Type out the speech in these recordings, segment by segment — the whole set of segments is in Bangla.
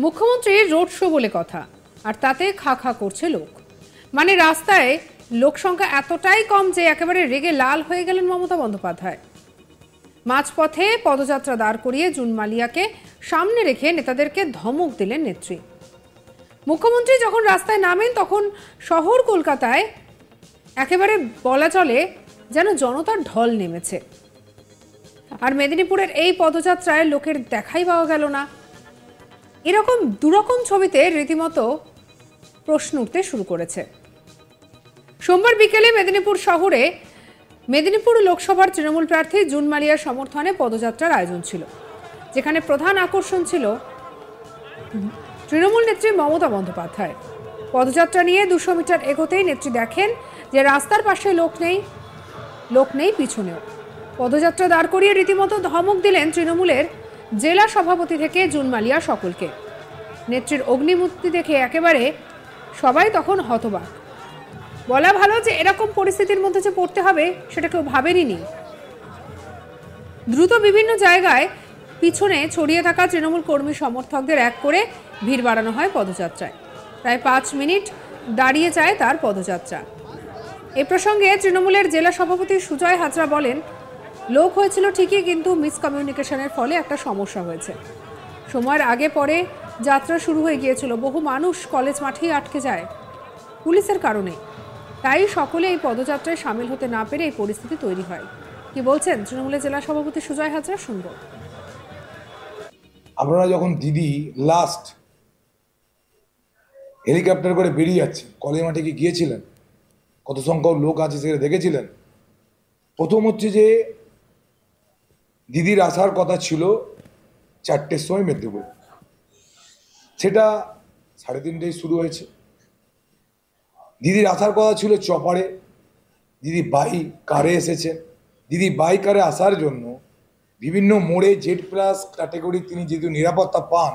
মুখ্যমন্ত্রীর রোড শো বলে কথা, আর তাতে খা খা করছে লোক। মানে রাস্তায় লোক সংখ্যা এতটাই কম যে একেবারে রেগে লাল হয়ে গেলেন মমতা বন্দ্যোপাধ্যায়। মাঝপথে পদযাত্রা দাঁড় করিয়ে জুন মালিয়াকে সামনে রেখে নেতাদেরকে ধমক দিলেন নেত্রী। মুখ্যমন্ত্রী যখন রাস্তায় নামেন তখন শহর কলকাতায় একেবারে বলা চলে যেন জনতার ঢল নেমেছে। আর মেদিনীপুরের এই পদযাত্রায় লোকের দেখাই পাওয়া গেল না। এরকম দুরকম ছবিতে রীতিমতো প্রশ্ন উঠতে শুরু করেছে। সোমবার বিকেলে মেদিনীপুর শহরে মেদিনীপুর লোকসভার তৃণমূল প্রার্থী জুন মালিয়ার সমর্থনে পদযাত্রার আয়োজন ছিল, যেখানে প্রধান আকর্ষণ ছিল তৃণমূল নেত্রী মমতা বন্দ্যোপাধ্যায়। পদযাত্রা নিয়ে 200 মিটার এগোতেই নেত্রী দেখেন যে রাস্তার পাশে লোক নেই পিছনেও। পদযাত্রা দাঁড় করিয়ে রীতিমতো ধমক দিলেন তৃণমূলের জেলা সভাপতি থেকে জুন মালিয়া সকলকে। নেত্রীর অগ্নিমূর্তি দেখে একেবারে সবাই তখন হতবাক। বলা ভালো যে এরকম পরিস্থিতির মধ্যে যে পড়তে হবে সেটা কেউ ভাবেনি। দ্রুত বিভিন্ন জায়গায় পিছনে ছড়িয়ে থাকা তৃণমূল কর্মী সমর্থকদের এক করে ভিড় বাড়ানো হয় পদযাত্রায়। প্রায় 5 মিনিট দাঁড়িয়ে যায় তার পদযাত্রা। এ প্রসঙ্গে তৃণমূলের জেলা সভাপতি সুজয় হাজরা বলেন, লোক হয়েছিল ঠিকই, কিন্তু মিসকমিউনিকেশনের ফলে একটা সমস্যা হয়েছে। সময়ের আগে পরে যাত্রা শুরু হয়ে গিয়েছিল, বহু মানুষ কলেজ মাঠেই আটকে যায় পুলিশের কারণে। তাই সকলে এই পদযাত্রায় সামিল হতে না পেরে এই পরিস্থিতি তৈরি হয়। কি বলছেন তৃণমূলের জেলা সভাপতি সুজয় হাজরা, শুনব। আপনারা যখন দিদি লাস্ট হেলিকপ্টার করে বেরিয়ে যাচ্ছে, কলেজ মাঠে কি গিয়েছিলেন? কত সংখ্যক লোক আছে সেটা দেখেছিলেন? প্রথম হচ্ছে যে দিদির আসার কথা ছিল 4টের সময় মেদিনীপুর, সেটা 3:30টায় শুরু হয়েছে। দিদির আসার কথা ছিল চপারে, দিদি বাই কারে এসেছেন। দিদি বাই কারে আসার জন্য বিভিন্ন মোড়ে Z+ ক্যাটেগরি তিনি যেহেতু নিরাপত্তা পান,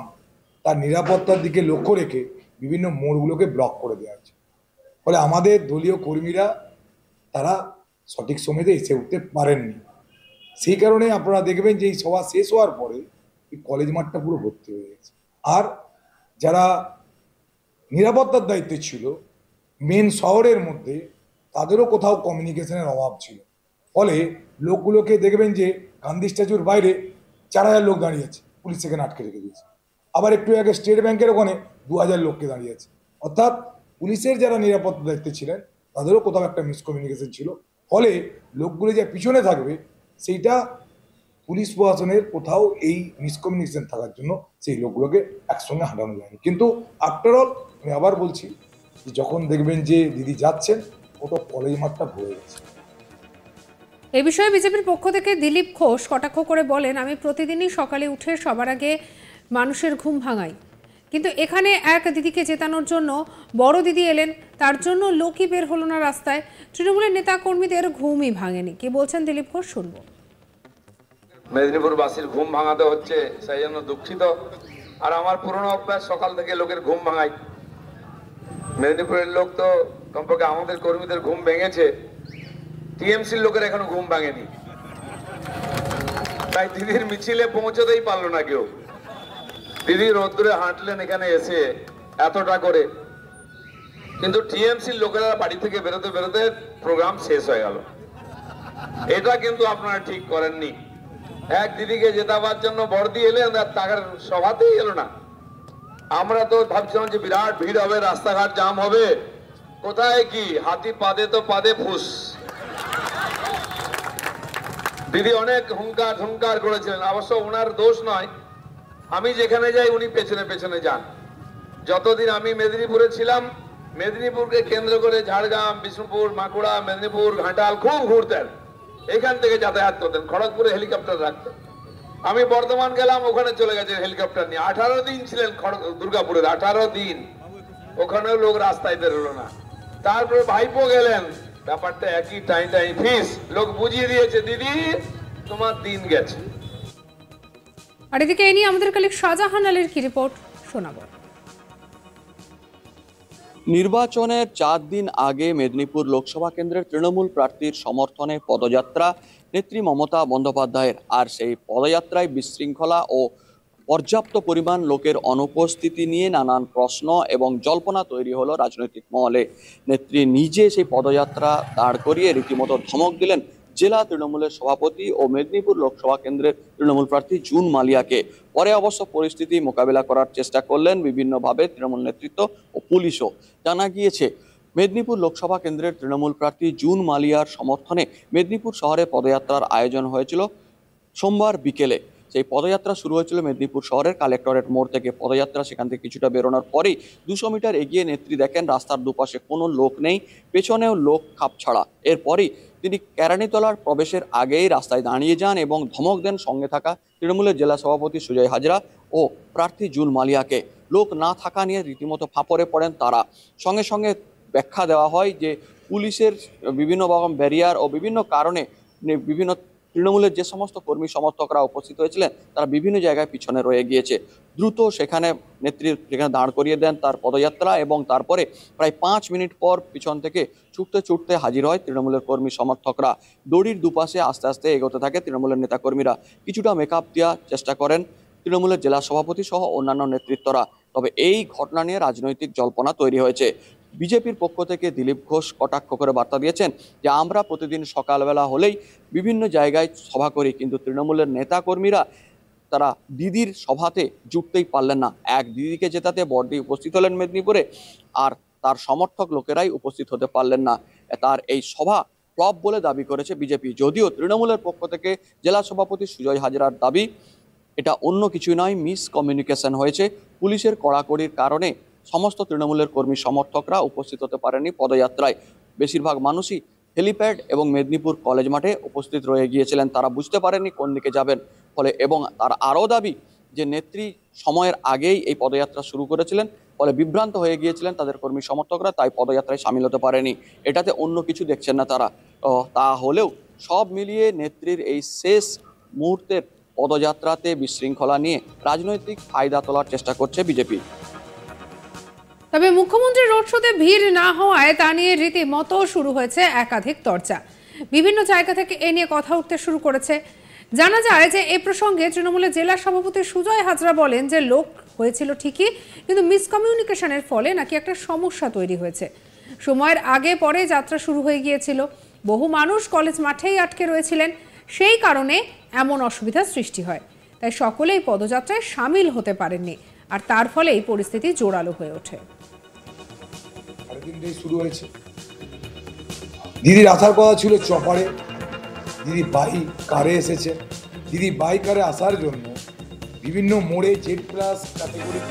তার নিরাপত্তার দিকে লক্ষ্য রেখে বিভিন্ন মোড়গুলোকে ব্লক করে দেওয়া হয়েছে। ফলে আমাদের দলীয় কর্মীরা তারা সঠিক সময়তে এসে উঠতে পারেননি। সেই কারণে আপনারা দেখবেন যে এই সভা শেষ হওয়ার পরে এই কলেজ মাঠটা পুরো ভর্তি হয়ে গেছে। আর যারা নিরাপত্তার দায়িত্বে ছিল মেন শহরের মধ্যে, তাদেরও কোথাও কমিউনিকেশনের অভাব ছিল। ফলে লোকগুলোকে দেখবেন যে গান্ধী স্ট্যাচুর বাইরে 4000 লোক দাঁড়িয়ে আছে, পুলিশ সেখানে আটকে রেখে দিয়েছে। আবার একটু আগে স্টেট ব্যাংকের ওখানে 2000 লোককে দাঁড়িয়ে আছে। অর্থাৎ পুলিশের যারা নিরাপত্তা দায়িত্বে ছিলেন তাদেরও কোথাও একটা মিসকমিউনিকেশন ছিল। ফলে লোকগুলো যে পিছনে থাকবে সেইটা পুলিশ প্রশাসনের কোথাও এই মিসকমিউনিকেশন থাকার জন্য সেই লোকগুলোকে একসঙ্গে হাঁটানো যায়নি। কিন্তু আফটার অল আমি আবার বলছি যে যখন দেখবেন যে দিদি যাচ্ছেন, ওটা কলেজ মাঠটা ভরে গেছে। এ বিষয়ে বিজেপির পক্ষ থেকে দিলীপ ঘোষ কটাক্ষ করে বলেন, আমি প্রতিদিনই সকালে উঠে সবার আগে মানুষের ঘুম ভাঙাই, কিন্তু এখানে এক দিদিকে জেতানোর জন্য বড় দিদি এলেন, তার জন্য লোকই বের হলো না রাস্তায়। তৃণমূলের নেতা কর্মীদের ঘুমই ভাঙেনি। কি বলছেন দিলীপ ঘোষ, শুনবো। মেদিনীপুরবাসীর ঘুম ভাঙাতে হচ্ছে, সেই জন্য দুঃখিত। আর আমার পুরনো অভ্যাস, সকাল থেকে লোকের ঘুম ভাঙাই। মেদিনীপুরের লোক তো কমপক্ষে আমাদের কর্মীদের ঘুম ভেঙেছে, টিএমসির লোকের এখনো ঘুম ভাঙেনি। তাই দিদির মিছিলে পৌঁছতেই পারলো না কেউ। দিদি রোদ্দুরে হাঁটলেন এখানে এসে এতটা করে, কিন্তু টিএমসির লোকেরা বাড়ি থেকে বেরোতে বেরোতে প্রোগ্রাম শেষ হয়ে গেল। এটা কিন্তু আপনারা ঠিক করেননি। এক দিদিকে জেতাবার জন্য বর্দি এলেন, আর তার সভাতেই এলো না। আমরা তো ভাবছিলাম যে বিরাট ভিড় হবে, রাস্তাঘাট জাম হবে। কোথায় কি, হাতি পাদে তো পাদে ফুস। দিদি অনেক হুঙ্কার করেছিলেন। অবশ্য ওনার দোষ নয়, আমি যেখানে যাই উনি পেছনে পেছনে যান। যতদিন আমি মেদিনীপুরে ছিলাম, মেদিনীপুরকে কেন্দ্র করে ঝাড়গ্রাম, বিষ্ণুপুর, বাঁকুড়া, মেদিনীপুর, ঘাটাল খুব ঘুরতেন। এখান থেকে যাতায়াত করতেন, খড়গপুরে হেলিকপ্টার রাখতেন। আমি বর্ধমান গেলাম, ওখানে চলে গেছেন হেলিকপ্টার নিয়ে। 18 দিন ছিলেন দুর্গাপুরের, 18 দিন। ওখানেও লোক রাস্তায় বেরোলো না। তারপরে ভাইপো গেলেন, ব্যাপারটা একই, টাইম ফিস। লোক বুঝিয়ে দিয়েছে, দিদি তোমার দিন গেছে। আর এদিকে এই নিয়ে আমাদের কালিক শাহজাহান আলীর কি রিপোর্ট, শোনাবো। নির্বাচনের 4 দিন আগে মেদিনীপুর লোকসভা কেন্দ্রের তৃণমূল প্রার্থীর সমর্থনে পদযাত্রা নেত্রী মমতা বন্দ্যোপাধ্যায়ের। আর সেই পদযাত্রায় বিশৃঙ্খলা ও পর্যাপ্ত পরিমাণ লোকের অনুপস্থিতি নিয়ে নানান প্রশ্ন এবং জল্পনা তৈরি হলো রাজনৈতিক মহলে। নেত্রী নিজে সেই পদযাত্রা দাঁড় করিয়ে রীতিমতো ধমক দিলেন জেলা তৃণমূলের সভাপতি ও মেদিনীপুর লোকসভা কেন্দ্রের তৃণমূল প্রার্থী জুন মালিয়াকে। পরে অবশ্য পরিস্থিতি মোকাবিলা করার চেষ্টা করলেন বিভিন্নভাবে তৃণমূল নেতৃত্ব ও পুলিশও। জানা গিয়েছে মেদিনীপুর লোকসভা কেন্দ্রের তৃণমূল প্রার্থী জুন মালিয়ার সমর্থনে মেদিনীপুর শহরে পদযাত্রার আয়োজন হয়েছিল সোমবার বিকেলে। সেই পদযাত্রা শুরু হয়েছিল মেদিনীপুর শহরের কালেক্টরেট মোড় থেকে। পদযাত্রা সেখান থেকে কিছুটা বেরোনোর পরেই 200 মিটার এগিয়ে নেত্রী দেখেন রাস্তার দুপাশে কোনো লোক নেই, পেছনেও লোক খাপছাড়া। এরপরই তিনি কেরানীতলার প্রবেশের আগেই রাস্তায় দাঁড়িয়ে যান এবং ধমক দেন সঙ্গে থাকা তৃণমূলের জেলা সভাপতি সুজয় হাজরা ও প্রার্থী জুন মালিয়াকে। লোক না থাকা নিয়ে রীতিমতো ফাঁপড়ে পড়েন তারা। সঙ্গে সঙ্গে ব্যাখ্যা দেওয়া হয় যে পুলিশের বিভিন্ন রকম ব্যারিয়ার ও বিভিন্ন কারণে বিভিন্ন তৃণমূলের যে সমস্ত কর্মী সমর্থকরা উপস্থিত হয়েছিলেন তারা বিভিন্ন জায়গায় পিছনে রয়ে গিয়েছে। দ্রুত সেখানে সেখানে দাঁড় করিয়ে দেন তার পদযাত্রা এবং তারপরে প্রায় 5 মিনিট পর পিছন থেকে ছুটতে ছুটতে হাজির হয় তৃণমূলের কর্মী সমর্থকরা। দড়ির দুপাশে আস্তে আস্তে এগোতে থাকে তৃণমূলের নেতাকর্মীরা। কিছুটা মেকআপ দেওয়ার চেষ্টা করেন তৃণমূলের জেলা সভাপতি সহ অন্যান্য নেতৃত্বরা। তবে এই ঘটনা নিয়ে রাজনৈতিক জল্পনা তৈরি হয়েছে। বিজেপির পক্ষ থেকে দিলীপ ঘোষ কটাক্ষ করে বার্তা দিয়েছেন যে আমরা প্রতিদিন সকালবেলা হলেই বিভিন্ন জায়গায় সভা করি, কিন্তু তৃণমূলের নেতাকর্মীরা তারা দিদির সভাতে জুটতেই পারলেন না। এক দিদিকে জেতাতে বড়দি উপস্থিত হলেন মেদিনীপুরে, আর তার সমর্থক লোকেরাই উপস্থিত হতে পারলেন না। তার এই সভা ফ্লপ বলে দাবি করেছে বিজেপি। যদিও তৃণমূলের পক্ষ থেকে জেলা সভাপতি সুজয় হাজরার দাবি এটা অন্য কিছুই নয়, মিসকমিউনিকেশন হয়েছে। পুলিশের কড়াকড়ির কারণে সমস্ত তৃণমূলের কর্মী সমর্থকরা উপস্থিত হতে পারেনি পদযাত্রায়। বেশিরভাগ মানুষই হেলিপ্যাড এবং মেদিনীপুর কলেজ মাঠে উপস্থিত রয়ে গিয়েছিলেন। তারা বুঝতে পারেননি কোন দিকে যাবেন। ফলে এবং তার আরও দাবি যে নেত্রী সময়ের আগেই এই পদযাত্রা শুরু করেছিলেন, ফলে বিভ্রান্ত হয়ে গিয়েছিলেন তাদের কর্মী সমর্থকরা, তাই পদযাত্রায় সামিল হতে পারেনি। এটাতে অন্য কিছু দেখছেন না তারা। তা হলেও সব মিলিয়ে নেত্রীর এই শেষ মুহূর্তের পদযাত্রাতে বিশৃঙ্খলা নিয়ে রাজনৈতিক ফায়দা তোলার চেষ্টা করছে বিজেপি। তবে মুখ্যমন্ত্রীর রোড শোতে ভিড় না হওয়ায় তা নিয়ে রীতিমতো শুরু হয়েছে একাধিক চর্চা। বিভিন্ন জায়গা থেকে এ নিয়ে কথা উঠতে শুরু করেছে। জানা যায় যে এ প্রসঙ্গে তৃণমূলের জেলা সভাপতি সুজয় হাজরা বলেন যে লোক হয়েছিল ঠিকই, কিন্তু মিসকমিউনিকেশনের ফলে নাকি একটা সমস্যা তৈরি হয়েছে। সময়ের আগে পরে যাত্রা শুরু হয়ে গিয়েছিল, বহু মানুষ কলেজ মাঠেই আটকে রয়েছিলেন, সেই কারণে এমন অসুবিধার সৃষ্টি হয়। তাই সকলেই পদযাত্রায় সামিল হতে পারেননি, আর তার ফলেই পরিস্থিতি জোরালো হয়ে ওঠে। শুরু হয়েছে, দিদির আসার কথা ছিল চপারে, দিদি বাই কারে এসেছে। দিদি বাই কারে আসার জন্য বিভিন্ন মোড়ে জেড প্লাস ক্যাটাগরি।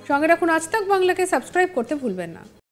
সঙ্গে রাখুন আজ তাক বাংলাকে, সাবস্ক্রাইব করতে ভুলবেন না।